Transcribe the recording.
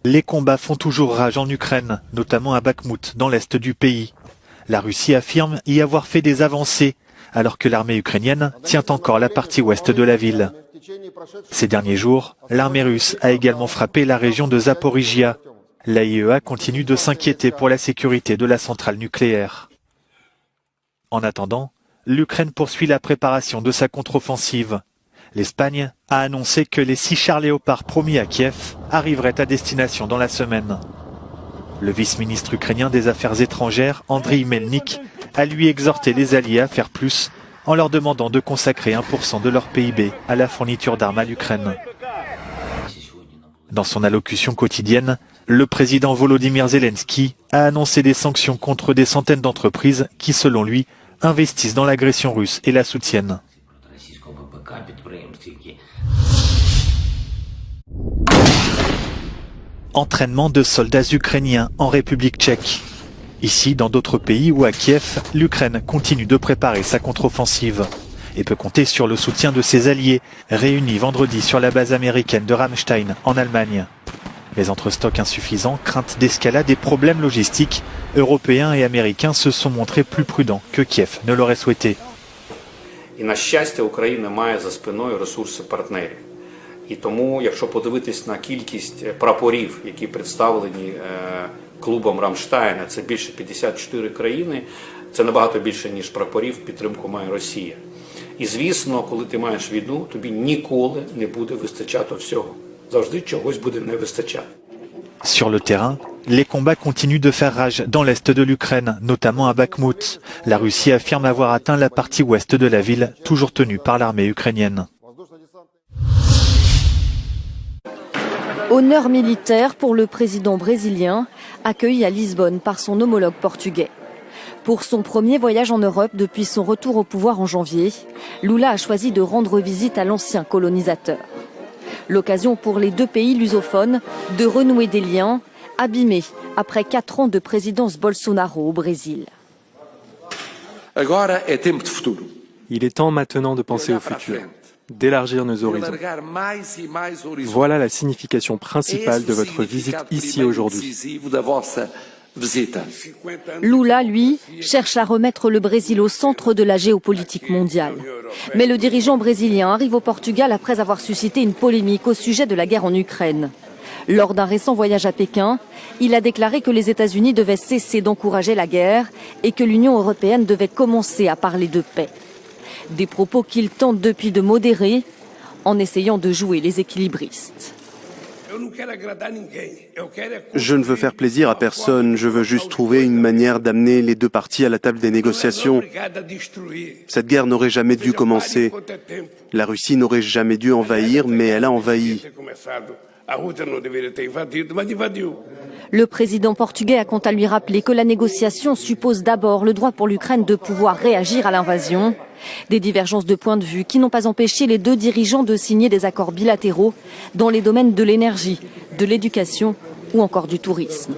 Les combats font toujours rage en Ukraine, notamment à Bakhmout, dans l'est du pays. La Russie affirme y avoir fait des avancées, alors que l'armée ukrainienne tient encore la partie ouest de la ville. Ces derniers jours, l'armée russe a également frappé la région de Zaporijia. L'AIEA continue de s'inquiéter pour la sécurité de la centrale nucléaire. En attendant, l'Ukraine poursuit la préparation de sa contre-offensive. L'Espagne a annoncé que les 6 chars Léopard promis à Kiev arriveraient à destination dans la semaine. Le vice-ministre ukrainien des Affaires étrangères, Andriy Melnik, a lui exhorté les alliés à faire plus en leur demandant de consacrer 1% de leur PIB à la fourniture d'armes à l'Ukraine. Dans son allocution quotidienne, le président Volodymyr Zelensky a annoncé des sanctions contre des centaines d'entreprises qui, selon lui, investissent dans l'agression russe et la soutiennent. Entraînement de soldats ukrainiens en République tchèque. Ici, dans d'autres pays ou à Kiev, l'Ukraine continue de préparer sa contre-offensive et peut compter sur le soutien de ses alliés, réunis vendredi sur la base américaine de Ramstein, en Allemagne. Mais entre stocks insuffisants, crainte d'escalade et problèmes logistiques, Européens et Américains se sont montrés plus prudents que Kiev ne l'aurait souhaité. І, на щастя, Україна має за спиною ресурси партнерів. І тому, якщо подивитись на кількість прапорів, які представлені клубом Рамштайна, це більше 54 країни, це набагато більше, ніж прапорів, підтримку має Росія. І, звісно, коли ти маєш війну, тобі ніколи не буде вистачати всього. Завжди чогось буде не вистачати. Sur le terrain, les combats continuent de faire rage dans l'est de l'Ukraine, notamment à Bakhmout. La Russie affirme avoir atteint la partie ouest de la ville, toujours tenue par l'armée ukrainienne. Honneur militaire pour le président brésilien, accueilli à Lisbonne par son homologue portugais. Pour son premier voyage en Europe depuis son retour au pouvoir en janvier, Lula a choisi de rendre visite à l'ancien colonisateur. L'occasion pour les deux pays lusophones de renouer des liens abîmés après 4 ans de présidence Bolsonaro au Brésil. Il est temps maintenant de penser au futur, d'élargir nos horizons. Voilà la signification principale de votre visite ici aujourd'hui. Lula, lui, cherche à remettre le Brésil au centre de la géopolitique mondiale. Mais le dirigeant brésilien arrive au Portugal après avoir suscité une polémique au sujet de la guerre en Ukraine. Lors d'un récent voyage à Pékin, il a déclaré que les États-Unis devaient cesser d'encourager la guerre et que l'Union européenne devait commencer à parler de paix. Des propos qu'il tente depuis de modérer en essayant de jouer les équilibristes. Je ne veux faire plaisir à personne, je veux juste trouver une manière d'amener les deux parties à la table des négociations. Cette guerre n'aurait jamais dû commencer. La Russie n'aurait jamais dû envahir, mais elle a envahi. Le président portugais a quant à lui rappelé que la négociation suppose d'abord le droit pour l'Ukraine de pouvoir réagir à l'invasion. Des divergences de point de vue qui n'ont pas empêché les deux dirigeants de signer des accords bilatéraux dans les domaines de l'énergie, de l'éducation ou encore du tourisme.